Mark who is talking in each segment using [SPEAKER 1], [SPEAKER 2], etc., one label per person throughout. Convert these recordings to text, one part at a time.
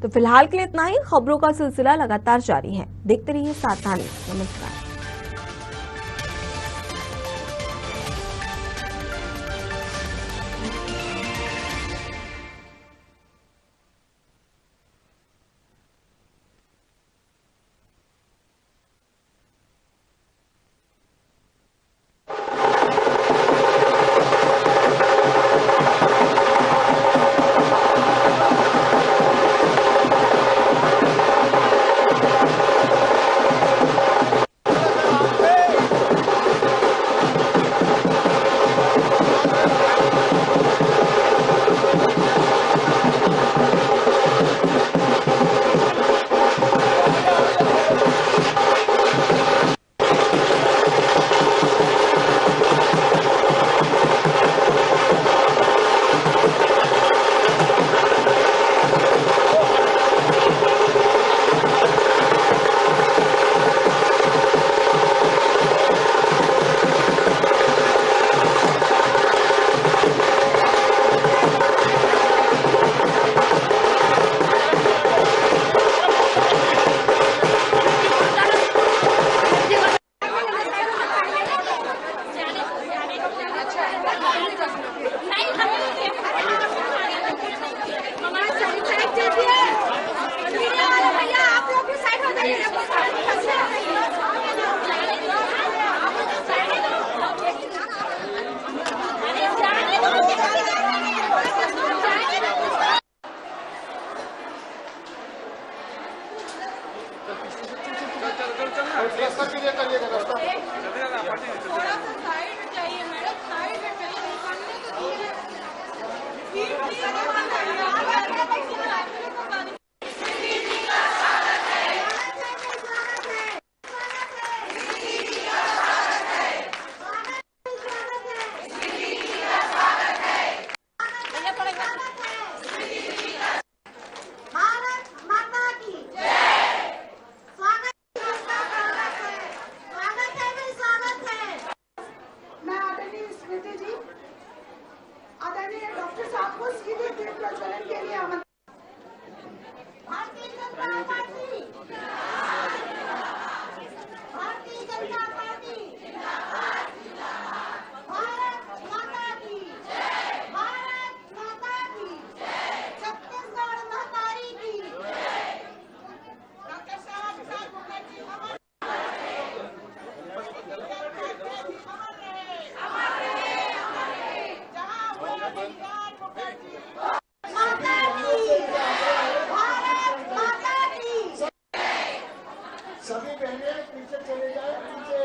[SPEAKER 1] तो फिलहाल के लिए इतना ही। खबरों का सिलसिला लगातार जारी है, देखते रहिए साथ न्यूज़। नमस्कार।
[SPEAKER 2] सभी बहनें पीछे चले जाए, पीछे।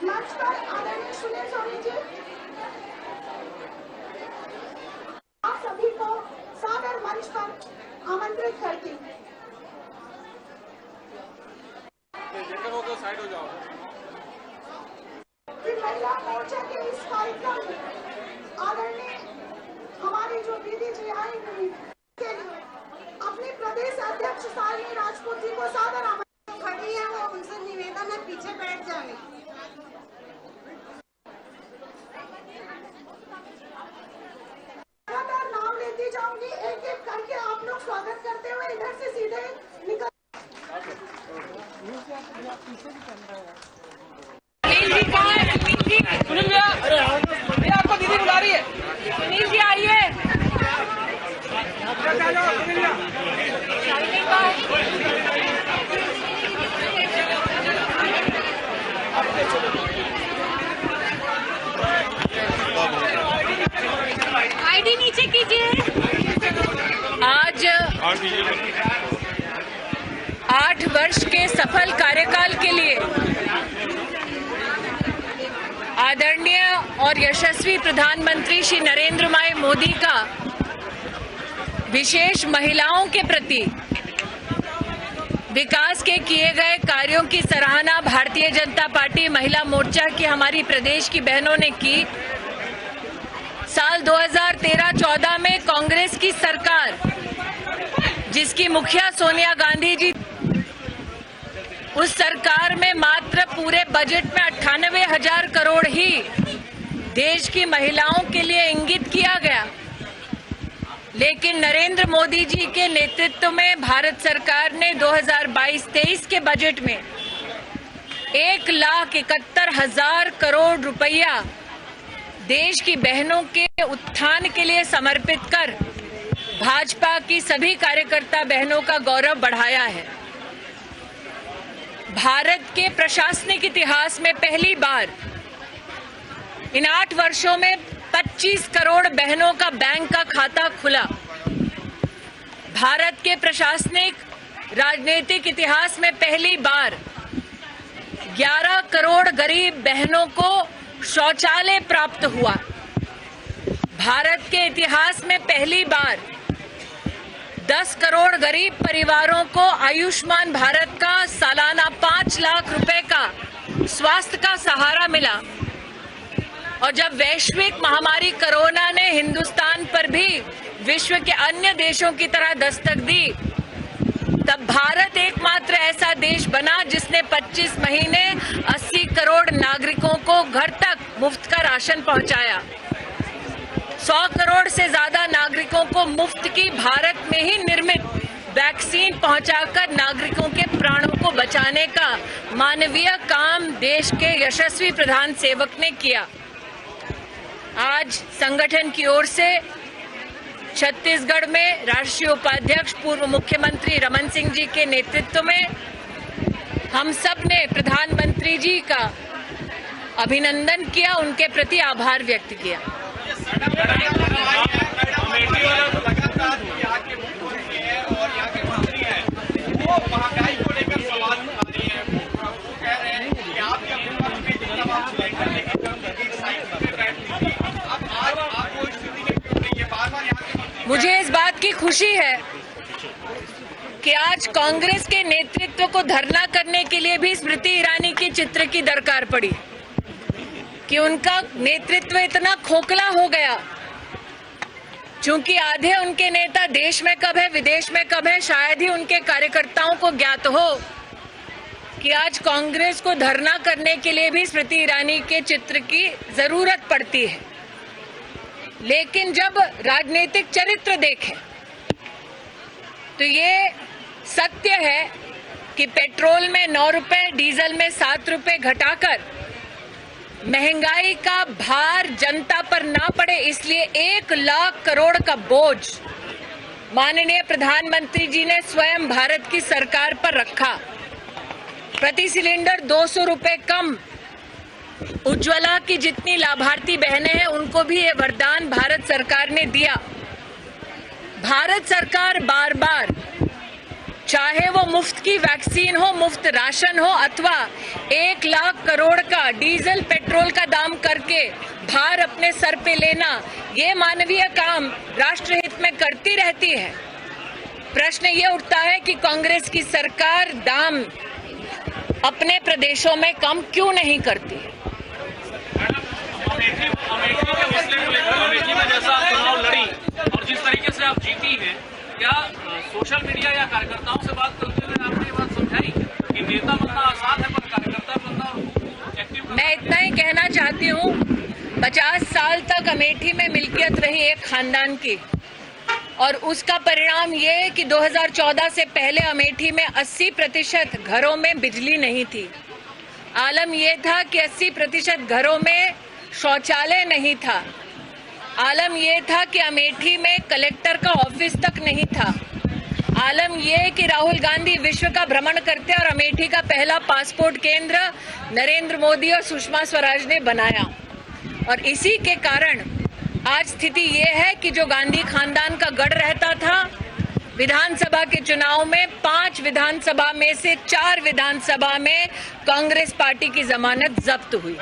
[SPEAKER 2] मंच पर आदरणीय सुनील सोनी जी, आप सभी को सादर मंच पर आमंत्रित करती हूँ।
[SPEAKER 3] तो साइड हो जाओ।
[SPEAKER 2] महिला मोर्चा के इस कार्यक्रम में आदरणीय हमारी जो दीदी जी आई हुई के लिए अपने प्रदेश अध्यक्ष शालिनी राजपूत जी को सादर आमंत्रित
[SPEAKER 4] खड़ी है, वो उनसे निवेदन है पीछे बैठ जाए।
[SPEAKER 2] लगातार नाम लेती जाऊंगी, एक एक करके आप लोग स्वागत करते हुए इधर से सीधे निकल।
[SPEAKER 5] सुनील भैया, आपको दीदी बुला रही है। सुनील जी आइए। आईडी नीचे कीजिए। आज 8 वर्ष के सफल कार्यकाल के लिए आदरणीय और यशस्वी प्रधानमंत्री श्री नरेंद्र भाई मोदी का विशेष महिलाओं के प्रति विकास के किए गए कार्यों की सराहना भारतीय जनता पार्टी महिला मोर्चा की हमारी प्रदेश की बहनों ने की। साल 2013-14 में कांग्रेस की सरकार, जिसकी मुखिया सोनिया गांधी जी, उस सरकार में मात्र पूरे बजट में 98,000 करोड़ ही देश की महिलाओं के लिए इंगित किया गया। लेकिन नरेंद्र मोदी जी के नेतृत्व में भारत सरकार ने 2022-23 के बजट में 1,71,000 करोड़ रुपया देश की बहनों के उत्थान के लिए समर्पित कर भाजपा की सभी कार्यकर्ता बहनों का गौरव बढ़ाया है। भारत के प्रशासनिक इतिहास में पहली बार इन 8 वर्षों में 25 करोड़ बहनों का बैंक का खाता खुला। भारत के प्रशासनिक राजनीतिक इतिहास में पहली बार 11 करोड़ गरीब बहनों को शौचालय प्राप्त हुआ। भारत के इतिहास में पहली बार 10 करोड़ गरीब परिवारों को आयुष्मान भारत का सालाना 5 लाख रुपए का स्वास्थ्य का सहारा मिला। और जब वैश्विक महामारी कोरोना ने हिंदुस्तान पर भी विश्व के अन्य देशों की तरह दस्तक दी, तब भारत एकमात्र ऐसा देश बना जिसने 25 महीने 80 करोड़ नागरिकों को घर तक मुफ्त का राशन पहुंचाया। 100 करोड़ से ज्यादा नागरिकों को मुफ्त की भारत में ही निर्मित वैक्सीन पहुंचाकर नागरिकों के प्राणों को बचाने का मानवीय काम देश के यशस्वी प्रधान सेवक ने किया। आज संगठन की ओर से छत्तीसगढ़ में राष्ट्रीय उपाध्यक्ष पूर्व मुख्यमंत्री रमन सिंह जी के नेतृत्व में हम सब ने प्रधानमंत्री जी का अभिनंदन किया, उनके प्रति आभार व्यक्त किया। मुझे इस बात की खुशी है कि आज कांग्रेस के नेतृत्व को धरना करने के लिए भी स्मृति ईरानी के चित्र की दरकार पड़ी कि उनका नेतृत्व इतना खोखला हो गया। चूंकि आधे उनके नेता देश में कब है विदेश में कब है शायद ही उनके कार्यकर्ताओं को ज्ञात हो कि आज कांग्रेस को धरना करने के लिए भी स्मृति ईरानी के चित्र की जरूरत पड़ती है। लेकिन जब राजनीतिक चरित्र देखें तो ये सत्य है कि पेट्रोल में 9 रुपए, डीजल में 7 रुपए घटाकर महंगाई का भार जनता पर ना पड़े इसलिए 1 लाख करोड़ का बोझ माननीय प्रधानमंत्री जी ने स्वयं भारत की सरकार पर रखा। प्रति सिलेंडर 200 रुपए कम। उज्ज्वला की जितनी लाभार्थी बहनें हैं उनको भी ये वरदान भारत सरकार ने दिया। भारत सरकार बार बार चाहे वो मुफ्त की वैक्सीन हो, मुफ्त राशन हो अथवा 1 लाख करोड़ का डीजल पेट्रोल का दाम करके भार अपने सर पे लेना, ये मानवीय काम राष्ट्रहित में करती रहती है। प्रश्न ये उठता है कि कांग्रेस की सरकार दाम अपने प्रदेशों में कम क्यों नहीं करती?
[SPEAKER 6] अमेठी में जैसा आप चुनाव लड़ी और जिस तरीके से आप जीती हैं, क्या सोशल मीडिया या कार्यकर्ताओं से बात करते हुए आपने ये बात समझाई कि नेता बनना आसान है पर कार्यकर्ता बनना एक्टिव?
[SPEAKER 5] मैं इतना ही कहना चाहती हूँ, 50 साल तक अमेठी में मिल्कियत रही एक खानदान की और उसका परिणाम ये है कि 2014 से पहले अमेठी में 80% घरों में बिजली नहीं थी। आलम ये था कि 80% घरों में शौचालय नहीं था। आलम ये था कि अमेठी में कलेक्टर का ऑफिस तक नहीं था। आलम ये कि राहुल गांधी विश्व का भ्रमण करते और अमेठी का पहला पासपोर्ट केंद्र नरेंद्र मोदी और सुषमा स्वराज ने बनाया। और इसी के कारण आज स्थिति ये है कि जो गांधी खानदान का गढ़ रहता था, विधानसभा के चुनाव में 5 विधानसभा में से 4 विधानसभा में कांग्रेस पार्टी की जमानत जब्त हुई।